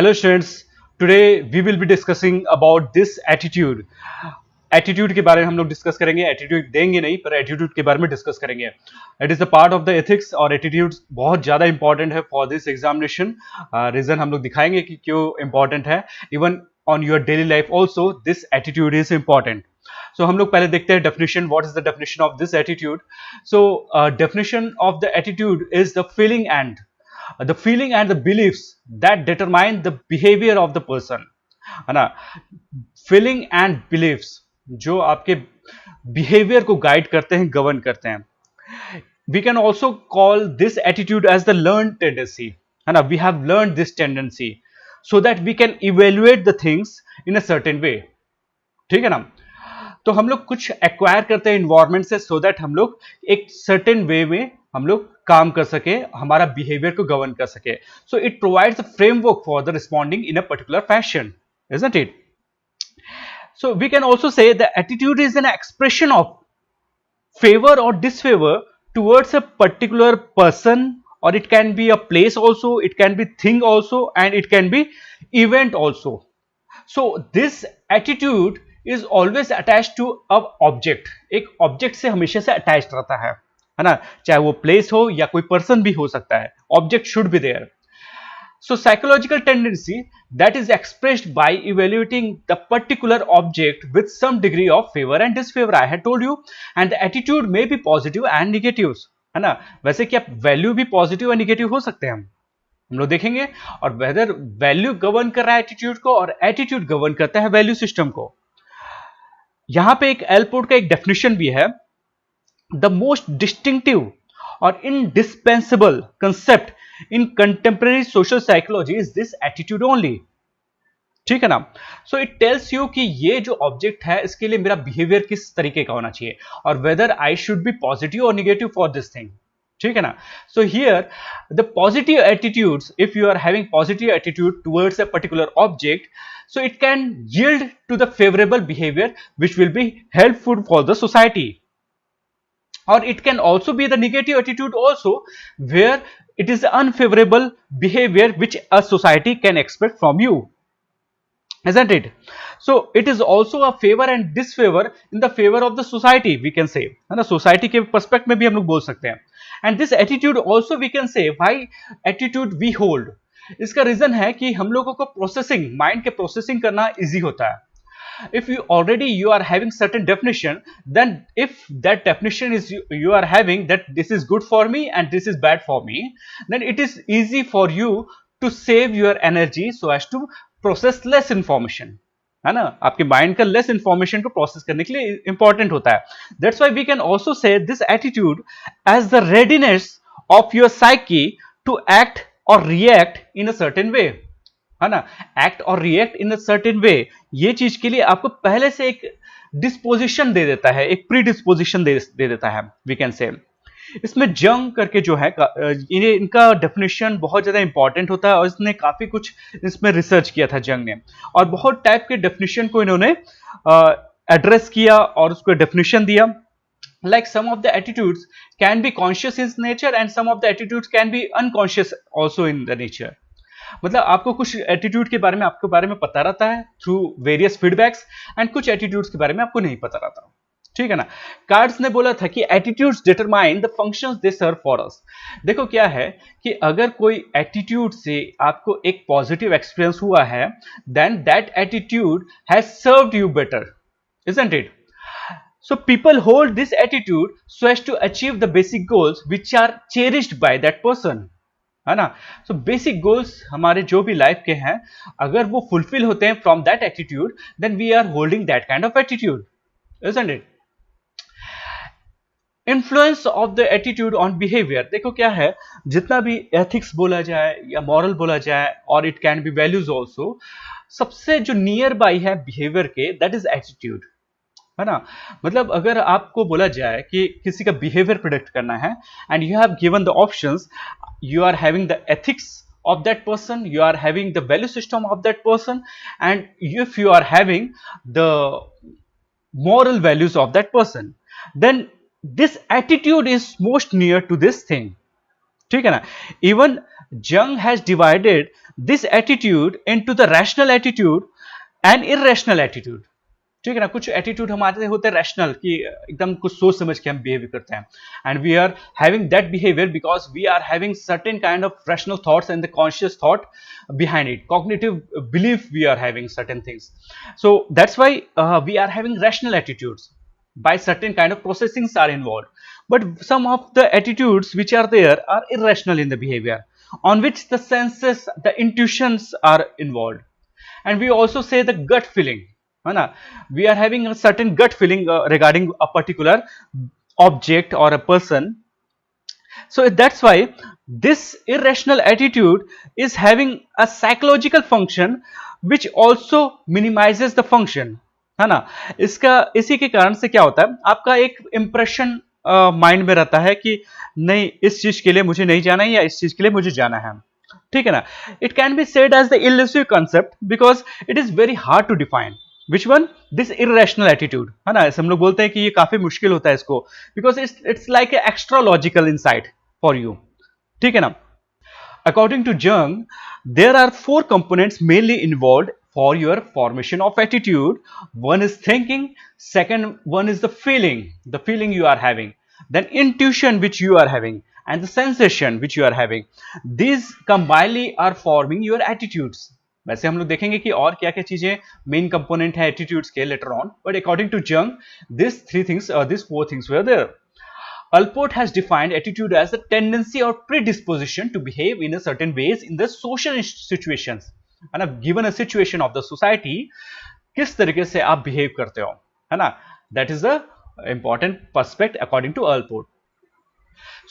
Hello students, today we will be discussing about this attitude. Attitude के बारे में हम लोग डिस्कस करेंगे. एटीट्यूड देंगे नहीं पर एटीट्यूड के बारे में डिस्कस करेंगे. It is the part of the ethics और एटीट्यूड बहुत ज्यादा इंपॉर्टेंट है फॉर दिस एग्जामिनेशन. रीजन हम लोग दिखाएंगे कि क्यों इंपॉर्टेंट है. Even on your daily life also this attitude is important. So हम लोग पहले देखते हैं definition. What is the definition of this attitude? So definition of the attitude is the feeling and the beliefs that determine the behavior of the person, है ना. Feeling and beliefs जो आपके behaviour को गाइड करते हैं, govern करते हैं. We can also call this attitude as the learn tendency, है ना. We have learn this tendency so that we can evaluate the things in a certain way. ठीक है ना. तो हम लोग कुछ एक्वायर करते हैं इन्वायरमेंट से सो दैट हम लोग एक सर्टेन वे में हम लोग काम कर सके, हमारा बिहेवियर को गवर्न कर सके. So it provides a framework for the responding in a particular fashion, isn't it? So we can also say the attitude is an expression of favor or disfavor towards a particular person, or it can be a place also, it can be thing also, and it can be event also. So this attitude is always attached to a object. एक object से हमेशा से attach रहता है ना. चाहे वो place हो या कोई पर्सन भी हो सकता है. Object should be there. So psychological tendency that is expressed by evaluating the particular object with some degree of favor and disfavor, I had told you, and the attitude may be positive and negative, है ना. वैसे क्या value भी positive और negative हो सकते हैं, हम लोग देखेंगे. और वेदर वैल्यू गवर्न कर रहा है एटीट्यूड को और एटीट्यूड गवर्न करता है वैल्यू सिस्टम को. यहां पे एक एलपोर्ट का एक डेफिनेशन भी है. द मोस्ट डिस्टिंक्टिव और indispensable concept in contemporary social psychology is this attitude only. ठीक है ना. सो इट टेल्स यू कि ये जो ऑब्जेक्ट है इसके लिए मेरा बिहेवियर किस तरीके का होना चाहिए और whether I should be positive और निगेटिव फॉर दिस थिंग. ठीक है ना. So here the positive attitudes, if you are having positive attitude towards a particular object, so it can yield to the favorable behavior which will be helpful for the society. Or it can also be the negative attitude also, where it is the unfavorable behavior which a society can expect from you, isn't it? So it is also a favor and disfavor in the favor of the society, we can say, है ना. Society के पर्सपेक्ट में भी हम लोग बोल सकते हैं. And this attitude also we can say why attitude we hold. इसका रीजन है कि हम लोगों को प्रोसेसिंग, माइंड के प्रोसेसिंग करना इजी होता है. If you already you are having certain definition, then if that definition is you are having that this is good for me and this is bad for me, then it is easy for you to save your energy so as to process less information, है ना. आपके mind का less information को process करने के लिए important होता है. That's why we can also say this attitude as the readiness of your psyche to act और react in a certain way, है ना. एक्ट और रिएक्ट इन अ सर्टेन वे, ये चीज के लिए आपको पहले से एक डिस्पोजिशन दे देता है, एक प्री डिस्पोजिशन दे देता है, वी कैन से. इसमें जंग करके जो है इनका डेफिनेशन बहुत ज्यादा इंपॉर्टेंट होता है और इसने काफी कुछ इसमें रिसर्च किया था जंग ने, और बहुत टाइप के डेफिनेशन को इन्होंने एड्रेस किया और उसको डेफिनेशन दिया. like some of the attitudes can be conscious in nature and some of the attitudes can be unconscious also in the nature. मतलब आपको कुछ एटीट्यूड के बारे में आपके बारे में पता रहता है थ्रू वेरियस फीडबैक्स एंड कुछ एटीट्यूड्स के बारे में आपको नहीं पता रहता. ठीक है ना. कार्ड्स ने बोला था कि attitudes determine the functions they serve for us. देखो क्या है कि अगर कोई एटीट्यूड से आपको एक पॉजिटिव एक्सपीरियंस हुआ है, then that attitude has served you better, isn't it? So people hold this attitude so as to achieve the basic goals which are cherished by that person, है ना. So basic goals हमारे जो भी life के हैं, अगर वो fulfil होते हैं from that attitude, then we are holding that kind of attitude, isn't it? Influence of the attitude on behavior. देखो क्या है, जितना भी ethics बोला जाए या moral बोला जाए और it can be values also, सबसे जो नियर बाई है बिहेवियर के, that is attitude, है ना. मतलब अगर आपको बोला जाए कि किसी का बिहेवियर प्रिडिक्ट करना है and you have given the options, you are having the ethics of that person, you are having the value system of that person, and if you are having the moral values of that person, then this attitude is most near to this thing. ठीक है ना. Even जंग has divided this attitude into the rational attitude and irrational attitude. ठीक है ना. कुछ attitude हमारे होते हैं रैशनल, कि एकदम कुछ सोच समझ के हम बिहेव करते हैं, and we are having that behaviour because we are having certain kind of rational thoughts and the conscious thought behind it, cognitive belief we are having certain things. So that's why we are having rational attitudes. By certain kind of processings are involved, but some of the attitudes which are there are irrational in the behavior, on which the senses, the intuitions are involved. And we also say the gut feeling, है ना. We are having a certain gut feeling regarding a particular object or a person. So that's why this irrational attitude is having a psychological function which also minimizes the function, है ना. इसका इसी के कारण से क्या होता है, आपका एक इंप्रेशन माइंड में रहता है कि नहीं, इस चीज के लिए मुझे नहीं जाना है या इस चीज के लिए मुझे जाना है. ठीक है ना. It can be said as the elusive concept because it is very hard to define. Which one? This irrational attitude, है ना. ऐसे हम लोग बोलते हैं कि ये काफी मुश्किल होता है इसको, because it's like a extra logical insight for you. ठीक है ना. According to Jung, there are 4 components mainly involved for your formation of attitude. One is thinking, second one is the feeling you are having, then intuition which you are having, and the sensation which you are having. These combinedly are forming your attitudes. वैसे हम लोग देखेंगे कि और क्या क्या चीजें main component है एटीट्यूड्स के later on, but according to Jung these 4 things were there. Allport has defined attitude as the tendency or predisposition to behave in a certain ways in the social situations. And given a situation of the society, किस तरीके से आप behave करते हो, है ना. That is the important perspective according to Allport.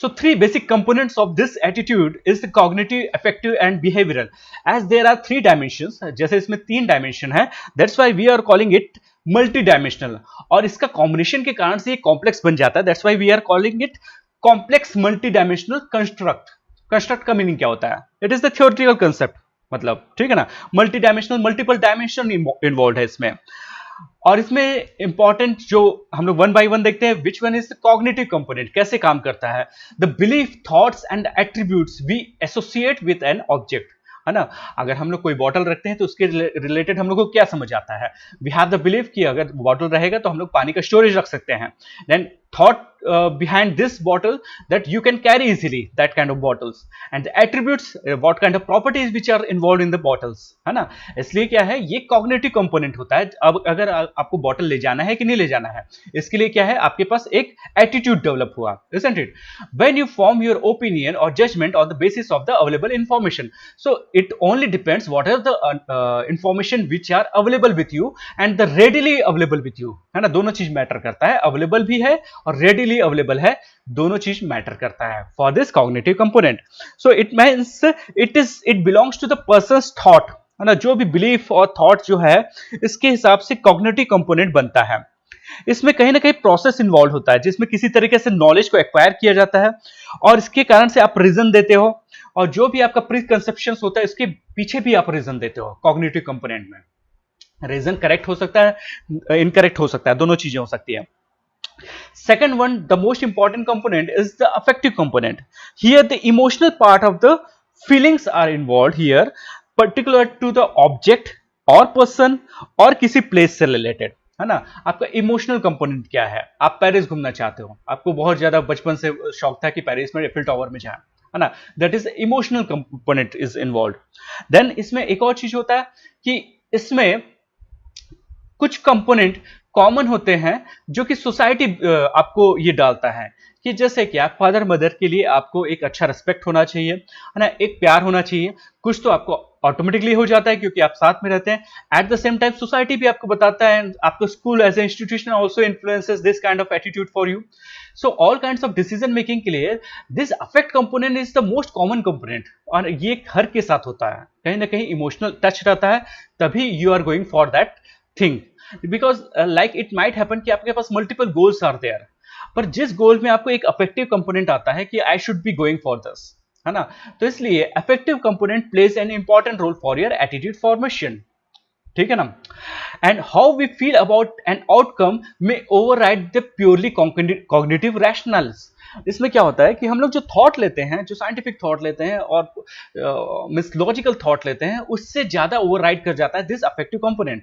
So 3 basic components of this attitude is the cognitive, affective and behavioral. As there are 3 dimensions, जैसे इसमें 3 dimension है, that's why we are calling it multi dimensional. और इसका combination के कारण से ये complex बन जाता है. That's why we are calling it complex multi dimensional construct. Construct का मीनिंग क्या होता है? It is the theoretical concept, मतलब ठीक है ना. Multi dimensional, multiple dimension involve है इसमें. और इसमें इंपॉर्टेंट जो हम लोग वन बाय वन देखते हैं, which one is the cognitive component, कैसे काम करता है. The belief, thoughts and attributes we associate with an object, है ना. अगर हम लोग कोई बॉटल रखते हैं तो उसके रिलेटेड हम लोग को क्या समझ आता है? वी हैव द बिलीफ कि अगर बॉटल रहेगा तो हम लोग पानी का स्टोरेज रख सकते हैं. Then thought behind this bottle that you can carry easily that kind of bottles, and the attributes, what kind of properties which are involved in the bottles, है ना. इसलिए क्या है, ये cognitive component होता है. अब अगर आपको बॉटल ले जाना है कि नहीं ले जाना है, इसके लिए क्या है, आपके पास एक एटीट्यूड डेवलप हुआ, isn't it? When you form your opinion or judgment on the basis of the available information, so it only depends what are the information which are available with you and the readily available with you, है ना. दोनों चीज matter करता है, available भी है और readily available है, दोनों चीज मैटर करता है for this cognitive component. So it means it belongs to the person's thought, है ना. जो भी बिलीफ और थॉट जो है, इसके हिसाब से कॉग्निटिव कंपोनेंट बनता है. इसमें कहीं ना कहीं प्रोसेस इन्वॉल्व होता है, जिसमें किसी तरीके से नॉलेज को एक्वायर किया जाता है और इसके कारण से आप रीजन देते हो, और जो भी आपका प्री कंसेप्शन होता है इसके पीछे भी आप रीजन देते हो. कॉग्निटिव कंपोनेंट में रीजन करेक्ट हो सकता है, इनकरेक्ट हो सकता है, दोनों चीजें हो सकती है. Second one, the most important component is the affective component. Here the emotional part of the feelings are involved here, particular to the object or person और किसी place से related, है ना. आपका इमोशनल कंपोनेंट क्या है? आप पेरिस घूमना चाहते हो, आपको बहुत ज्यादा बचपन से शौक था कि पेरिस में एफिल टावर में जाए, है ना. That is emotional component is involve. Then इसमें एक और चीज होता है कि इसमें कुछ कंपोनेंट कॉमन होते हैं जो कि सोसाइटी आपको ये डालता है, कि जैसे कि आप फादर मदर के लिए आपको एक अच्छा रिस्पेक्ट होना चाहिए, है ना, एक प्यार होना चाहिए. कुछ तो आपको ऑटोमेटिकली हो जाता है क्योंकि आप साथ में रहते हैं. At the same time society भी आपको बताता है, आपको school as a institution also influences this kind of attitude for you. So all kinds of decision making के लिए this affect component is the most common component, और ये हर के साथ होता है. कहीं ना कहीं इमोशनल टच रहता है, तभी you are going for that thing. Because like it might happen कि आपके पास मल्टीपल गोल्स आर देयर, पर जिस गोल में आपको एक अफेक्टिव कंपोनेंट आता है कि I should be going for this, है ना, तो इसलिए affective component plays an important role for your attitude formation. ठीक है ना. And how we feel about an outcome may override the purely cognitive rationales. इसमें क्या होता है कि हम लोग जो थॉट लेते हैं, जो साइंटिफिक थॉट लेते हैं और मिस लॉजिकल थॉट लेते हैं, उससे ज्यादा ओवरराइड कर जाता है दिस अफेक्टिव कंपोनेंट।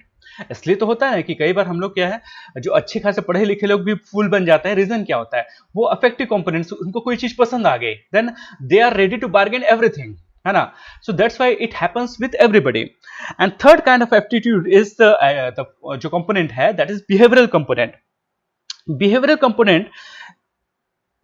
इसलिए तो होता है कि कई बार हम लोग क्या है, जो अच्छे खासे पढ़े लिखे लोग भी फूल बन जाते हैं। रीजन क्या होता है, वो अफेक्टिव कंपोनेंट्स, उनको कोई चीज पसंद आ गई, then they are ready to bargain everything, है ना। So that's why it happens with everybody. And third kind of aptitude is the जो कंपोनेंट है, that is behavioural component. Behavioural component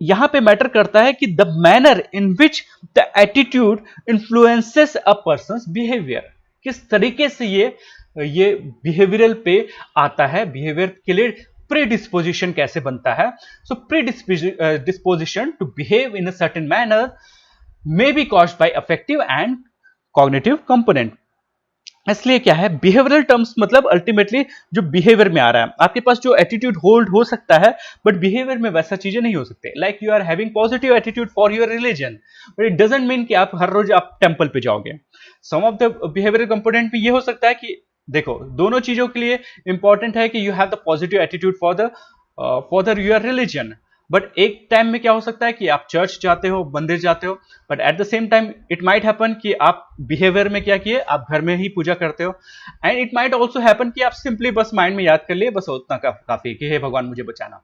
यहां पे मैटर करता है कि the manner in which the attitude influences a person's behaviour, किस तरीके से ये बिहेवियरल पे आता है, बिहेवियर के लिए प्रीडिस्पोजिशन कैसे बनता है। So predisposition to behave in a certain manner may be caused by affective and cognitive component. इसलिए क्या है, बिहेवियरल टर्म्स मतलब अल्टीमेटली जो बिहेवियर में आ रहा है, आपके पास जो एटीट्यूड होल्ड हो सकता है, बट बिहेवियर में वैसा चीजें नहीं हो सकते। Like you are having positive attitude for your religion, but it doesn't mean कि आप हर रोज आप टेंपल पे जाओगे। Some of the behavioural component भी ये हो सकता है कि देखो, दोनों चीजों के लिए इंपॉर्टेंट है कि you have the positive attitude for the your religion, but एक टाइम में क्या हो सकता है कि आप चर्च जाते हो, मंदिर जाते हो, but at the same time it might happen कि आप बिहेवियर में क्या किए, आप घर में ही पूजा करते हो। And it might also happen कि आप सिंपली बस माइंड में याद कर लिए, बस उतना काफी कि हे भगवान मुझे बचाना,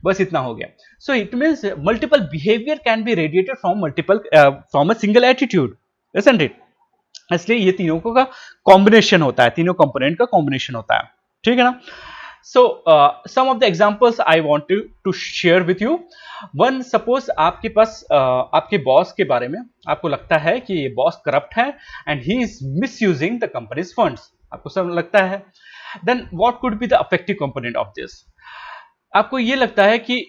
बस इतना हो गया। So it means multiple behaviour can be radiated from a single attitude, isn't it. इसलिए ये तीनों का कॉम्बिनेशन होता है, तीनों कंपोनेंट का कॉम्बिनेशन होता है, ठीक है ना। So some of the examples I want to share with you. One, suppose आपके पास आपके बॉस के बारे में आपको लगता है कि ये बॉस करप्ट है and he is misusing the company's funds, आपको सब लगता है। Then what could be the affective component of this? आपको ये लगता है कि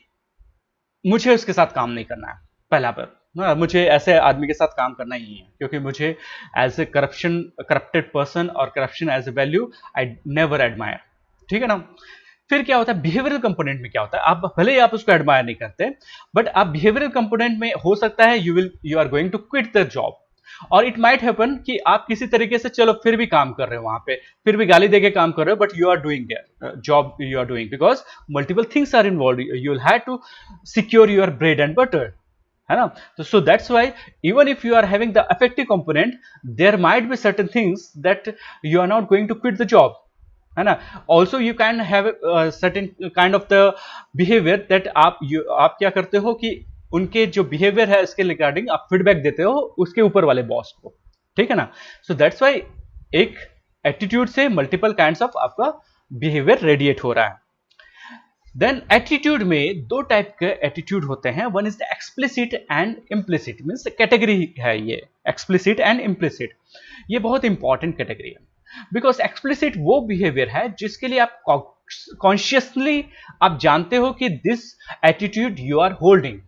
मुझे उसके साथ काम नहीं करना है, पहला पर मुझे ऐसे आदमी के साथ काम करना ही नहीं है, क्योंकि मुझे एज ए करप्टेड पर्सन और corruption as a value I never admire, ठीक है ना। फिर क्या होता है, बिहेवियरल कंपोनेंट में क्या होता है, आप भले ही आप उसको एडमायर नहीं करते, बट आप बिहेवियरल कंपोनेंट में हो सकता है you are going to quit the job, और इट माइट हैपन कि आप किसी तरीके से चलो फिर भी काम कर रहे हो वहां पे, फिर भी गाली देके काम कर रहे हो, but you are doing job, you are doing because multiple things are involve, you will have to secure your bread and butter, है ना। तो so that's why even if you are having the affective component, there might be certain things that you are not going to quit the job, है ना। Also you can have certain kind of the behaviour that आप क्या करते हो कि उनके जो behaviour है इसके रिगार्डिंग आप फीडबैक देते हो उसके ऊपर वाले बॉस को, ठीक है ना। सो दैट्स व्हाई एक एटीट्यूड से मल्टीपल काइंड्स ऑफ आपका बिहेवियर रेडिएट हो रहा है। देन एटीट्यूड में दो टाइप के एटीट्यूड होते हैं, one is the explicit and implicit, means category है ये, एक्सप्लिसिट एंड इम्प्लिसिट। ये बहुत इंपॉर्टेंट कैटेगरी है, बिकॉज एक्सप्लिसिट वो बिहेवियर है जिसके लिए आप कॉन्शियसली आप जानते हो कि this attitude you are holding,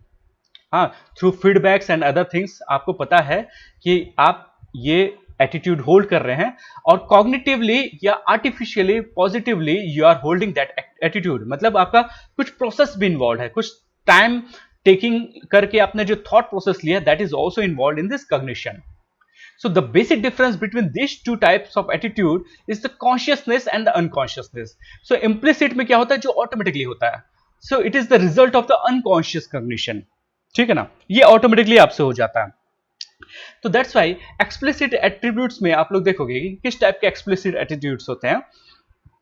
हाँ, through feedbacks and other things आपको पता है कि आप ये एटीट्यूड होल्ड कर रहे हैं, और कॉग्निटिवली या artificially positively you are holding that attitude, मतलब आपका कुछ प्रोसेस भी इन्वॉल्व है, कुछ टाइम टेकिंग करके आपने जो थॉट प्रोसेस लिया, that is also involve in this cognition. So the basic difference between these two types of attitude is the consciousness and the unconsciousness. So implicit में क्या होता है, जो automatically होता है, so it is the result of the unconscious cognition, ठीक है ना, ये automatically आपसे हो जाता है। तो that's why explicit attributes में आप लोग देखोगे कि किस टाइप के explicit attitudes होते हैं।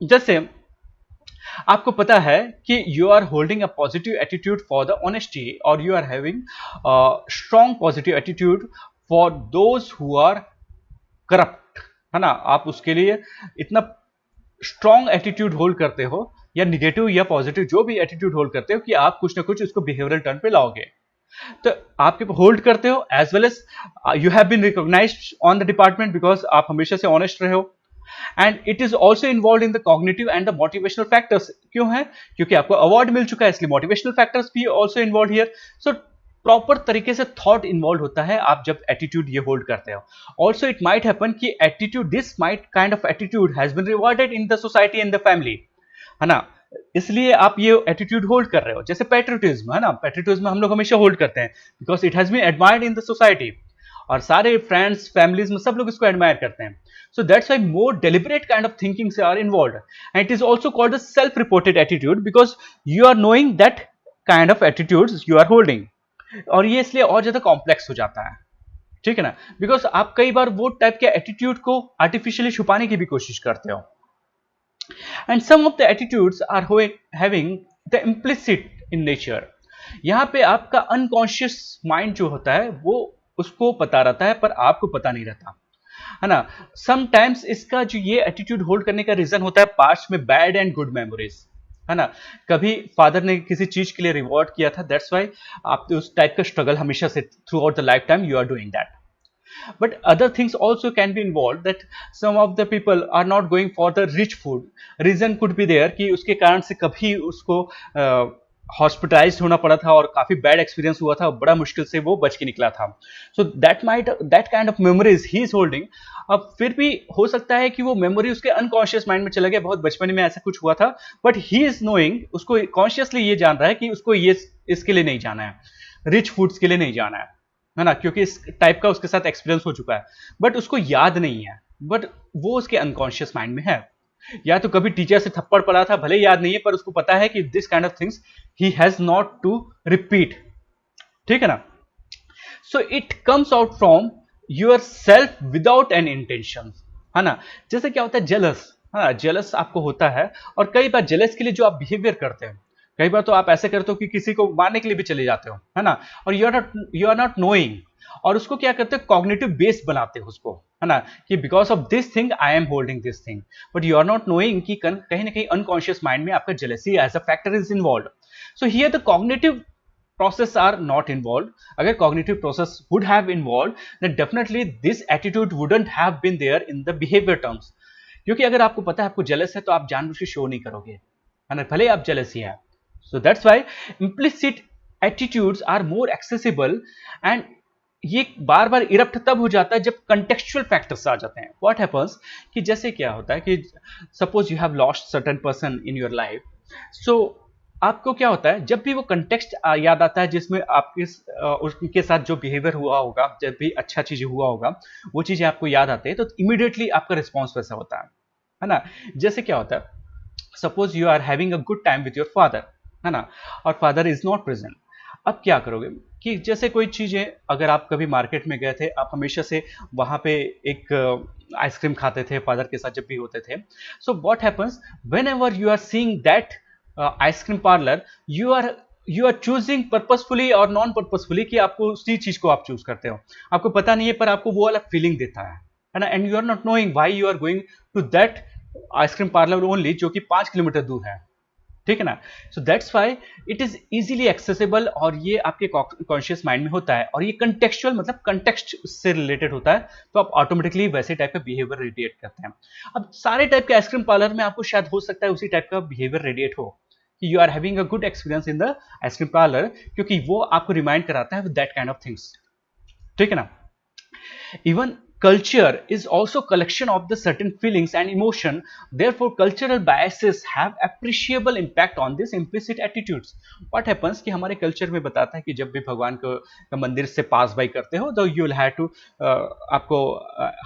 जैसे आपको पता है कि you are holding a positive attitude for the honesty, or you are having a strong positive attitude for those who are corrupt, है ना। आप उसके लिए इतना स्ट्रॉन्ग एटीट्यूड होल्ड करते हो, या निगेटिव या पॉजिटिव जो भी एटीट्यूड होल्ड करते हो, कि आप कुछ ना कुछ इसको बिहेवियरल टर्न पे लाओगे, तो आपके होल्ड करते हो, as well as you have been recognised on the department because आप हमेशा से ऑनेस्ट रहे हो, and it is also involve in the cognitive and the motivational factors. क्यों है, क्योंकि आपको अवार्ड मिल चुका है, इसलिए मोटिवेशनल फैक्टर्स भी also involve here. So proper तरीके से थॉट इन्वॉल्व होता है आप जब एटीट्यूड ये होल्ड करते हो। ऑल्सो इट माइट हैपन कि attitude, this might kind of attitude has been rewarded in the society and the family, है ना, इसलिए आप ये एटीट्यूड होल्ड कर रहे हो। जैसे पैट्रियोटिज्म, है ना, पैट्रियोटिज्म हम लोग हमेशा होल्ड करते हैं because it has been admired in the society, और सारे फ्रेंड्स फैमिलीज में सब लोग इसको एडमायर करते हैं। So that's why more deliberate kind of thinking से are involve, and it is also called the self reported attitude because you are knowing that kind of attitudes you are holding. और ये इसलिए और ज्यादा complex हो जाता है, ठीक है ना, बिकॉज आप कई बार वो टाइप के एटीट्यूड को आर्टिफिशियली छुपाने की भी कोशिश करते हो। And some of the attitudes are having the implicit in nature. यहाँ पे आपका अनकॉन्शियस माइंड जो होता है वो उसको पता रहता है पर आपको पता नहीं रहता, है ना। समटाइम्स इसका जो ये एटीट्यूड होल्ड करने का रीजन होता है पास्ट में बैड एंड गुड मेमोरीज, है ना। कभी फादर ने किसी चीज के लिए रिवॉर्ड किया था, दैट्स वाई आप उस टाइप का स्ट्रगल हमेशा से throughout the life time you are doing that. But other things also can be involved, that some of the people are not going for the rich food. Reason could be there कि उसके कारण से कभी उसको hospitalised होना पड़ा था और काफी बैड एक्सपीरियंस हुआ था, बड़ा मुश्किल से वो बच के निकला था। So that kind of memories he is holding. अब फिर भी हो सकता है कि वो मेमोरी उसके अनकॉन्शियस माइंड में चला गया, बहुत बचपन में ऐसा कुछ हुआ था, बट ही इज नोइंग, उसको कॉन्शियसली ये जान रहा है कि उसको ये इसके लिए नहीं जाना है, रिच फूड्स के लिए नहीं जाना है ना, क्योंकि इस टाइप का उसके साथ एक्सपीरियंस हो चुका है, बट उसको याद नहीं है, बट वो उसके अनकॉन्शियस माइंड में है। या तो कभी टीचर से थप्पड़ पड़ा था, भले याद नहीं है, पर उसको पता है कि दिस काइंड ऑफ थिंग्स ही हैज नॉट टू रिपीट, ठीक है ना। So it comes out from yourself without an intention, है ना। जैसे क्या होता है जेलस, है ना, जेलस आपको होता है, और कई बार जेलस के लिए जो आप बिहेवियर करते हैं, कई बार तो आप ऐसे करते हो कि किसी को मारने के लिए भी चले जाते हो, है ना, और यू आर नॉट नोइंग, और उसको क्या करते हो, कॉग्निटिव बेस बनाते हो उसको, है ना, कि because of this thing I am holding this thing, but you are not knowing कि कहीं ना कहीं अनकॉन्शियस माइंड में आपका jealousy as a factor is involve. So here the cognitive process are not involved. अगर cognitive process would have involved, then definitely this attitude wouldn't have been there in the behavior terms. क्योंकि अगर आपको पता है आपको jealous है तो आप जानबूझ के शो नहीं करोगे, है ना, भले आप jealous ही है। So that's why implicit attitudes are more accessible, and ये बार बार इरप्ट तब हो जाता है जब contextual factors आ जाते हैं। What happens कि जैसे क्या होता है कि suppose you have lost certain person in your life, so आपको क्या होता है जब भी वो कंटेक्स्ट याद आता है जिसमें आपके उसके साथ जो बिहेवियर हुआ होगा, जब भी अच्छा चीज हुआ होगा, वो चीजें आपको याद आते हैं, तो इमीडिएटली आपका रिस्पॉन्स वैसा होता है ना। जैसे क्या होता है, suppose you are having a good time with your father, है ना, और फादर इज नॉट प्रेजेंट। अब क्या करोगे कि जैसे कोई चीजें, अगर आप कभी मार्केट में गए थे, आप हमेशा से वहां पे एक आइसक्रीम खाते थे फादर के साथ जब भी होते थे। So what happens whenever you are seeing that ice cream parlour, you are choosing purposefully और नॉन पर्पसफुली, कि आपको उसी चीज को आप चूज करते हो, आपको पता नहीं है पर आपको वो अलग फीलिंग देता है ना, and you are not knowing why you are going to that ice cream parlour only, जो कि 5 किलोमीटर दूर है, ठीक है ना। So that's why it is easily accessible, और ये आपके कॉन्शियस माइंड में होता है, और ये कंटेक्चुअल मतलब कंटेक्स्ट से रिलेटेड होता है, तो आप ऑटोमेटिकली वैसे टाइप का बिहेवियर रेडिएट करते हैं। अब सारे टाइप के आइसक्रीम पार्लर में आपको शायद हो सकता है उसी टाइप का बिहेवियर रेडिएट हो, कि you are having a good experience in the ice cream parlour, क्योंकि वो आपको रिमाइंड कराता है with that kind of things, ठीक है ना। Even culture is also collection of the certain feelings and emotion, therefore cultural biases have appreciable impact on this implicit attitudes. What happens कि हमारे कल्चर में बताता है कि जब भी भगवान को मंदिर से पास बाई करते हो तो यू विल हैव टू आपको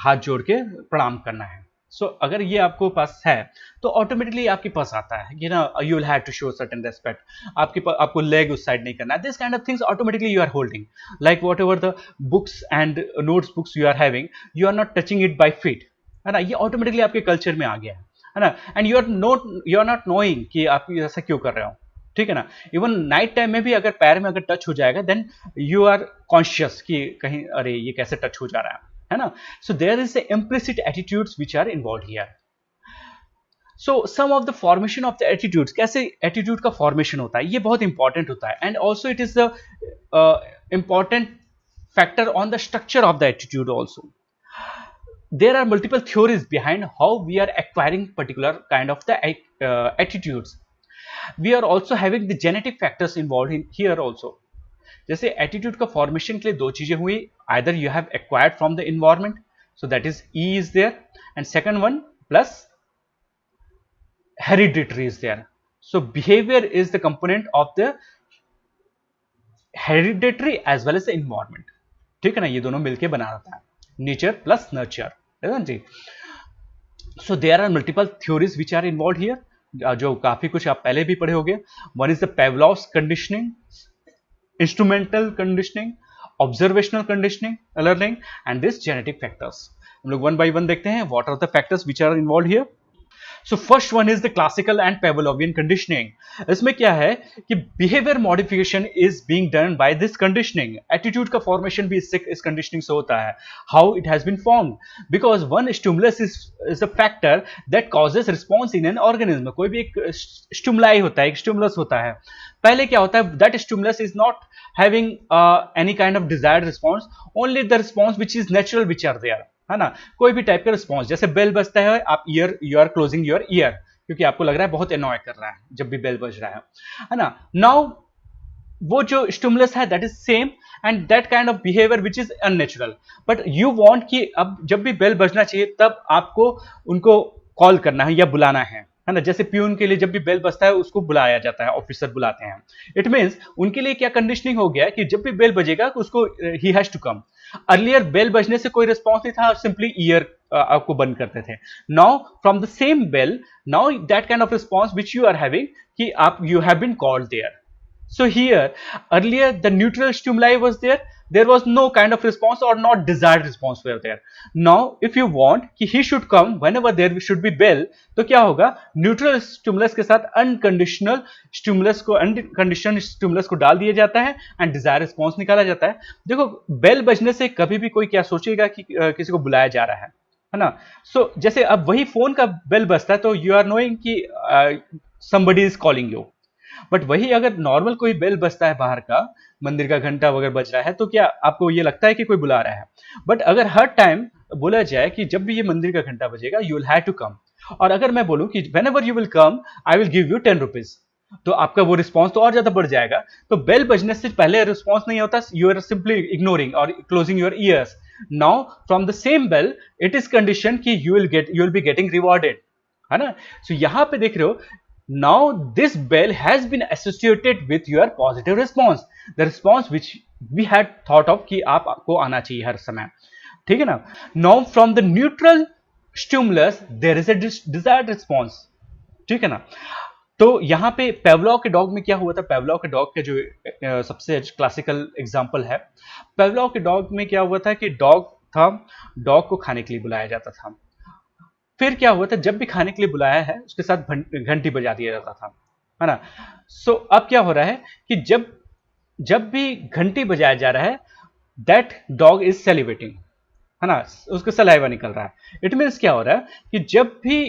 हाथ जोड़ के प्रणाम करना है। सो अगर ये आपको पास है तो ऑटोमेटिकली आपके पास आता है कि ना you will have to show certain respect, आपको लेग उस साइड नहीं करना, this kind of things automatically you are holding, like whatever the books and notes books you are having, you are not touching it by feet, है ना, ये automatically आपके culture में आ गया है ना, and you are not knowing कि आप ऐसा क्यों कर रहे हो, ठीक है ना। इवन नाइट टाइम में भी अगर पैर में अगर टच हो जाएगा, देन यू आर कॉन्शियस कि कहीं अरे ये कैसे टच हो जा रहा है ना। So there is implicit attitudes which are involved here. So some of the formation of the attitudes, कैसे एटीट्यूड का फॉर्मेशन होता है, ये बहुत इंपॉर्टेंट होता है, and also it is the important factor on the structure of the attitude also. There are multiple theories behind how we are acquiring particular kind of the attitudes. We are also having the genetic factors involved in here also. जैसे attitude का formation के लिए दो चीजें हुई, either you have acquired from the environment, so that is E is there, and second one plus hereditary is there. So behaviour is the component of the hereditary as well as the environment, ठीक है ना, ये दोनों मिलकर बना रहता है nature plus nurture, है ना जी. So there are multiple theories which are involve here, जो काफी कुछ आप पहले भी पढ़े होंगे. One is the Pavlov's conditioning instrumental conditioning, observational conditioning learning and this genetic factors. हम लोग वन बाय वन देखते हैं what are the factors which are involve here. So first one is the classical and Pavlovian conditioning. इसमें क्या है कि behaviour modification is being done by this conditioning. Attitude का formation भी इस कंडीशनिंग से होता है। How it has been formed, because one stimulus is a factor that causes response in an organism. कोई भी एक स्टिमुलाई होता है, एक स्टिमुलस होता है। पहले क्या होता है, that stimulus is not having any kind of desired response, only the response which is natural which are there, है ना। कोई भी टाइप का रिस्पॉन्स, जैसे बेल बजता है, आप you are closing your ear, क्योंकि आपको लग रहा है बहुत एनॉय कर रहा है जब भी बेल बज रहा है ना। नाउ वो जो स्टिमुलस है that is same and that kind of behaviour which is unnatural, but you want कि अब जब भी बेल बजना चाहिए तब आपको उनको कॉल करना है या बुलाना है ना। जैसे प्यून के लिए जब भी बेल बजता है उसको बुलाया जाता है, ऑफिसर बुलाते हैं। इट मीन्स उनके लिए क्या कंडीशनिंग हो गया कि जब भी बेल बजेगा उसको ही has to come. Earlier bell बजने से कोई रिस्पॉन्स नहीं था, सिंपली ईयर आपको बंद करते थे। Now from the same bell, now that kind of response which you are having कि आप you have been called there. So here, earlier the neutral stimuli was there was no kind of response or not desired response were there. Now, if you want कि he should come whenever there should be bell, तो क्या होगा, neutral stimulus के साथ unconditional stimulus को डाल दिया जाता है and desired response निकाला जाता है। देखो बेल बजने से कभी भी कोई क्या सोचेगा कि किसी को बुलाया जा रहा है ना। सो जैसे अब वही फोन का बेल बजता है तो यू आर नोइंग कि somebody is calling you। But वही अगर नॉर्मल कोई बेल बजता है बाहर का, मंदिर का घंटा वगैरह बज रहा है, तो क्या आपको ये लगता है कि कोई बुला रहा है। बट अगर हर टाइम बोला जाए कि जब भी ये मंदिर का घंटा बजेगा you will have to come, और अगर मैं बोलूं कि whenever you will come I will give you 10 rupees, तो आपका वो रिस्पॉन्स तो और ज्यादा बढ़ जाएगा। तो बेल बजने से पहले रिस्पॉन्स नहीं होता, यू आर सिंपली इग्नोरिंग और closing your ears. Now from the same bell it is condition कि you will be getting rewarded, है ना। सो यहां पे देख रहे हो, now this bell has been associated with your positive response, the response which we had thought of कि आपको आना चाहिए हर समय, ठीक है ना। now from the neutral stimulus there is a desired response, ठीक है ना। तो यहां पे पेवलोव के डॉग में क्या हुआ था, पेवलोव के डॉग के जो सबसे क्लासिकल एग्जांपल है, पेवलोव के डॉग में क्या हुआ था कि डॉग था, डॉग को खाने के लिए बुलाया जाता था। फिर क्या हुआ था, जब भी खाने के लिए बुलाया है उसके साथ घंटी बजा दिया जाता था, है ना। सो अब क्या हो रहा है कि जब भी घंटी बजाया जा रहा है दैट डॉग इज सेलिब्रेटिंग, है ना, उसका सलाइवा निकल रहा है। इट मीन्स क्या हो रहा है कि जब भी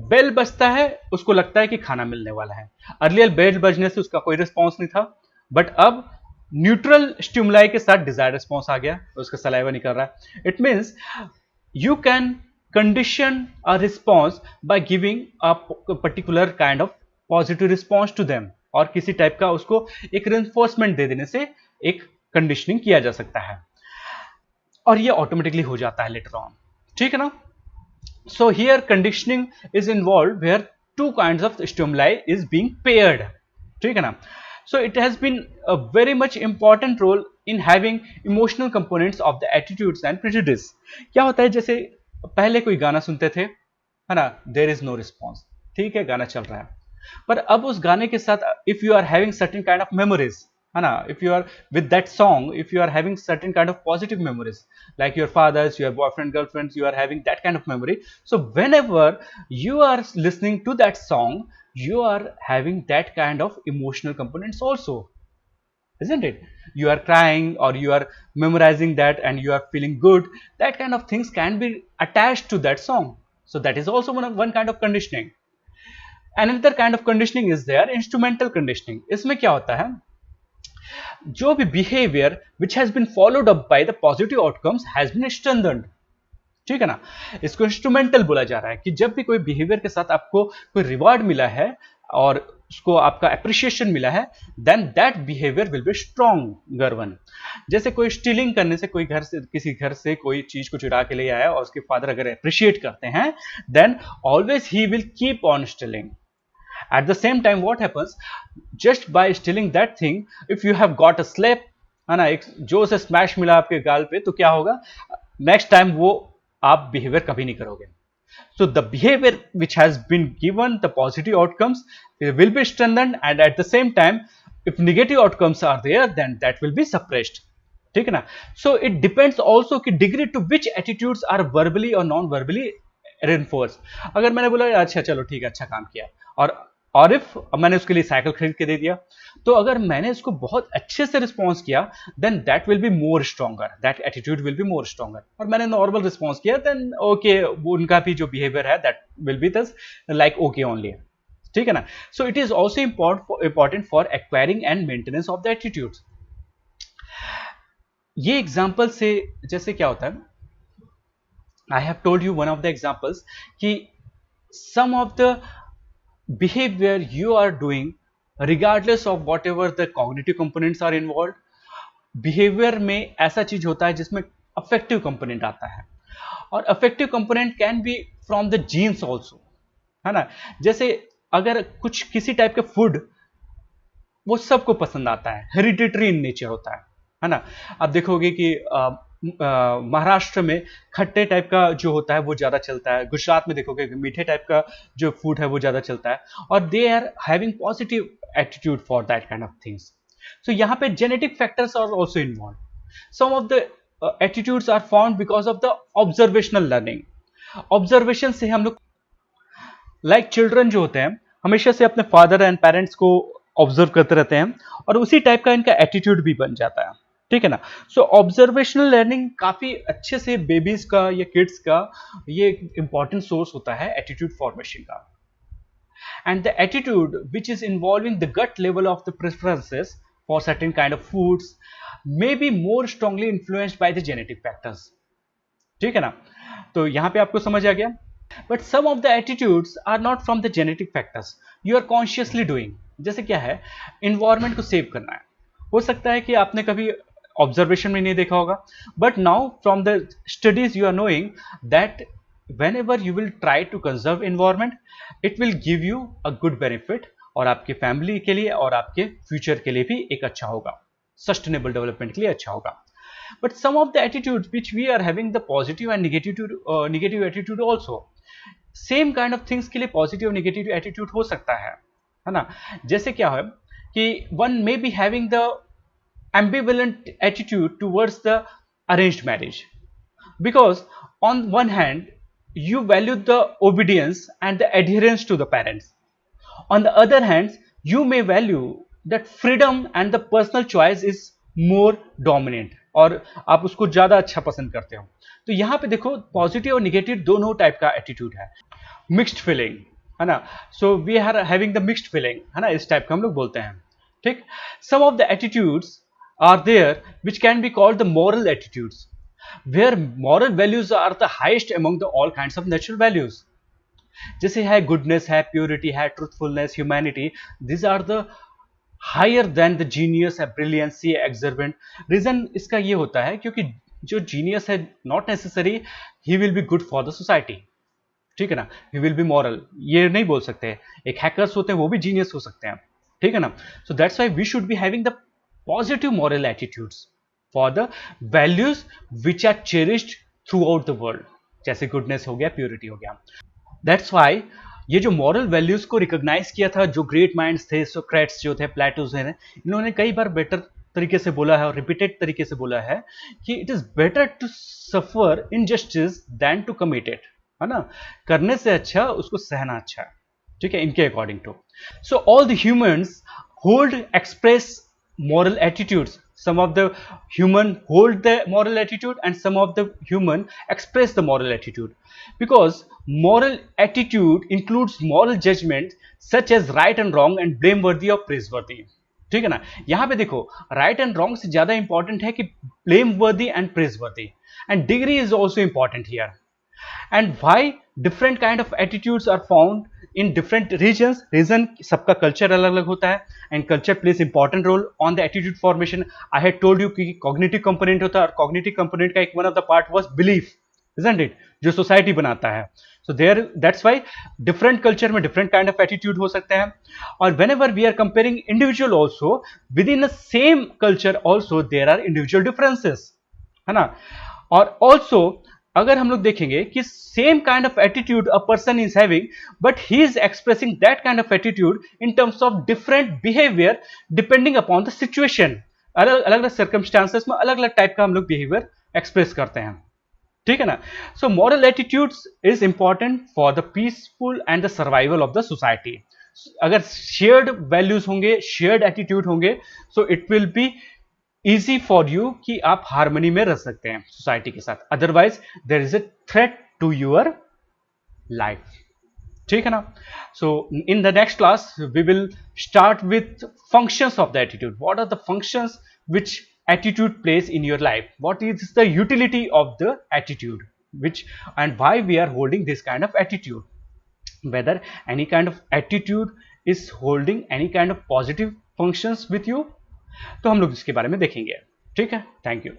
बेल बजता है उसको लगता है कि खाना मिलने वाला है। अर्लियर बेल बजने से उसका कोई रिस्पॉन्स नहीं था, बट अब न्यूट्रल स्टिमुलाई के साथ डिजायर्ड रिस्पॉन्स आ गया, उसका सलाइवा निकल रहा है। It means you can condition a response by giving a particular kind of positive response to them, और किसी टाइप का उसको एक reinforcement दे देने से एक कंडीशनिंग किया जा सकता है, और ये ऑटोमेटिकली हो जाता है लेटर ऑन, ठीक है ना। So here conditioning is involve where two kinds of stimuli is being paired, ठीक है ना। So it has been a very much important role in having emotional components of the attitudes and prejudice. क्या होता है, जैसे पहले कोई गाना सुनते थे, है ना, देयर इज नो रिस्पॉन्स, ठीक है, गाना चल रहा है, पर अब उस गाने के साथ if you are having certain kind of memories, है ना, if you are with that song, if you are having certain kind of positive memories like your father's, your boyfriend, girlfriends, you are having that kind of memory, so whenever you are listening to that song you are having that kind of emotional components also, isn't it? You are crying or you are memorizing that and you are feeling good, that kind of things can be attached to that song, so that is also one kind of conditioning. Another kind of conditioning is there, instrumental conditioning. इसमें क्या होता है, जो भी behavior which has been followed up by the positive outcomes has been strengthened, ठीक है ना। इसको इंस्ट्रूमेंटल बोला जा रहा है कि जब भी कोई बिहेवियर के साथ आपको कोई रिवार्ड मिला है और उसको आपका अप्रिशिएशन मिला है, then that behaviour will be stronger one. जैसे कोई स्टीलिंग करने से, कोई घर से, किसी घर से कोई चीज को चुरा के ले आया और उसके फादर अगर अप्रिशिएट करते हैं, then always he will keep on stealing. At the same time what happens, just by stealing that thing, if you have got a slap, है ना, एक जोर से स्मैश मिला आपके गाल पे, तो क्या होगा, नेक्स्ट टाइम वो आप बिहेवियर कभी नहीं करोगे। So the behaviour which has been given the positive outcomes will be strengthened, and at the same time if negative outcomes are there, then that will be suppressed. ठीक है ना? So it depends also कि degree to which attitudes are verbally or non-verbally reinforced. अगर मैंने बोला अच्छा चलो ठीक है, अच्छा काम किया, और इफ मैंने उसके लिए साइकिल खरीद के दे दिया, तो अगर मैंने इसको बहुत अच्छे से रिस्पॉन्स किया, then that will be more stronger, that attitude will be more stronger. और मैंने नॉर्मल रिस्पॉन्स किया, देन ओके, उनका भी जो बिहेवियर है that will be this like okay only. ठीक है ना? So it is also important for acquiring and maintenance of the attitudes. ये एग्जाम्पल से जैसे क्या होता है, I have told you one of the examples कि some of the behavior you are doing regardless of whatever the cognitive components are involved, behavior में ऐसा चीज होता है जिसमें affective component आता है, और affective component can be from the genes also, है ना? जैसे अगर कुछ किसी टाइप के फूड वो सबको पसंद आता है, हेरिडिटरी इन नेचर होता है ना? आप देखोगे कि महाराष्ट्र में खट्टे टाइप का जो होता है वो ज्यादा चलता है, गुजरात में देखोगे मीठे टाइप का जो फूड है वो ज्यादा चलता है, और they are having positive attitude for that kind of things. So यहाँ पे genetic factors are also involve. Some of the attitudes are found because of the observational learning. Observation से हम लोग, लाइक चिल्ड्रन जो होते हैं हमेशा से अपने फादर एंड पेरेंट्स को ऑब्जर्व करते रहते हैं, और उसी टाइप का इनका एटीट्यूड भी बन जाता है. ठीक है ना? सो ऑब्जर्वेशनल लर्निंग काफी अच्छे से बेबीज का या किड्स का ये इंपॉर्टेंट सोर्स होता है एटीट्यूड फॉर्मेशन का. And the attitude which is involving the gut level of the preferences for certain kind of foods may be more strongly influenced by the genetic factors. ठीक है ना? तो यहां पे आपको समझ आ गया. But some of the attitudes are not from the genetic factors, you are consciously doing. जैसे क्या है, इन्वायरमेंट को सेव करना है. हो सकता है कि आपने कभी ऑब्जर्वेशन में नहीं देखा होगा, but now from the studies you are knowing that whenever you will try to conserve environment, it will give you a good benefit, और आपके फैमिली के लिए और आपके फ्यूचर के लिए भी एक अच्छा होगा, सस्टेनेबल डेवलपमेंट के लिए अच्छा होगा. But some of the attitudes which we are having the positive and negative attitude also, same kind of things के लिए पॉजिटिव नेगेटिव एटीट्यूड हो सकता है ना? जैसे क्या है कि one may be having the ambivalent attitude towards the arranged marriage, because on one hand you value the obedience and the adherence to the parents, on the other hand you may value that freedom and the personal choice is more dominant, और आप उसको ज्यादा अच्छा पसंद करते हो. तो यहां पे देखो पॉजिटिव और निगेटिव दोनों टाइप का एटीट्यूड है. मिक्स्ड फीलिंग है ना? So we are having the mixed feeling, है ना? इस टाइप का हम लोग बोलते हैं. ठीक. Some of the attitudes are there which can be called the moral attitudes, where moral values are the highest among the all kinds of natural values. जैसे है goodness, है purity, है truthfulness, humanity. These are the higher than the genius, है brilliancy, exuberant. Reason इसका ये होता है क्योंकि जो genius है not necessary he will be good for the society. ठीक है ना? He will be moral. ये नहीं बोल सकते. एक hackers होते हैं वो भी genius हो सकते हैं. ठीक है ना? So that's why we should be having the positive moral attitudes for the values which are cherished throughout the world, जैसे goodness हो गया, purity हो गया. That's why ये जो moral values को recognize किया था जो great minds थे, सोक्रेट्स जो थे, प्लेटो थे, इन्होंने कई बार बेटर तरीके से बोला है और रिपीटेड तरीके से बोला है कि it is better to suffer injustice than to commit it, है ना? करने से अच्छा उसको सहना अच्छा है. ठीक है, इनके according to. So all the humans hold express moral attitudes. Some of the human hold the moral attitude and some of the human express the moral attitude, because moral attitude includes moral judgment such as right and wrong and blameworthy or praiseworthy. ठीक है ना? यहां पे देखो right and wrong से ज्यादा important है कि blameworthy and praiseworthy, and degree is also important here. And why different kind of attitudes are found in different regions? Reason सबका कल्चर अलग अलग होता है, and culture plays important role on the attitude formation. I had told you कि cognitive component होता है, और cognitive component का एक one of the part was belief, isn't it? जो society बनाता है. So there, that's why different culture में different kind of attitude हो सकते हैं. और whenever we are comparing individual also within the same culture also there are individual differences, है ना? और also अगर हम लोग देखेंगे कि same kind of attitude a person is having, but he is expressing that kind of attitude in terms of different behaviour depending upon the situation. अलग अलग सर्कमस्टांसेस में अलग अलग टाइप का हम लोग बिहेवियर एक्सप्रेस करते हैं, ठीक है ना। So moral attitudes is important for the peaceful and the survival of the society. अगर शेयर्ड वैल्यूज होंगे, शेयर्ड एटीट्यूड होंगे, so it will be easy for you कि आप हार्मनी में रह सकते हैं सोसाइटी के साथ। Otherwise there is a threat to your life, ठीक है ना। So in the next class we will start with functions of the attitude. What are the functions which attitude plays in your life, what is the utility of the attitude, which and why we are holding this kind of attitude, whether any kind of attitude is holding any kind of positive functions with you। तो हम लोग इसके बारे में देखेंगे, ठीक है। Thank you.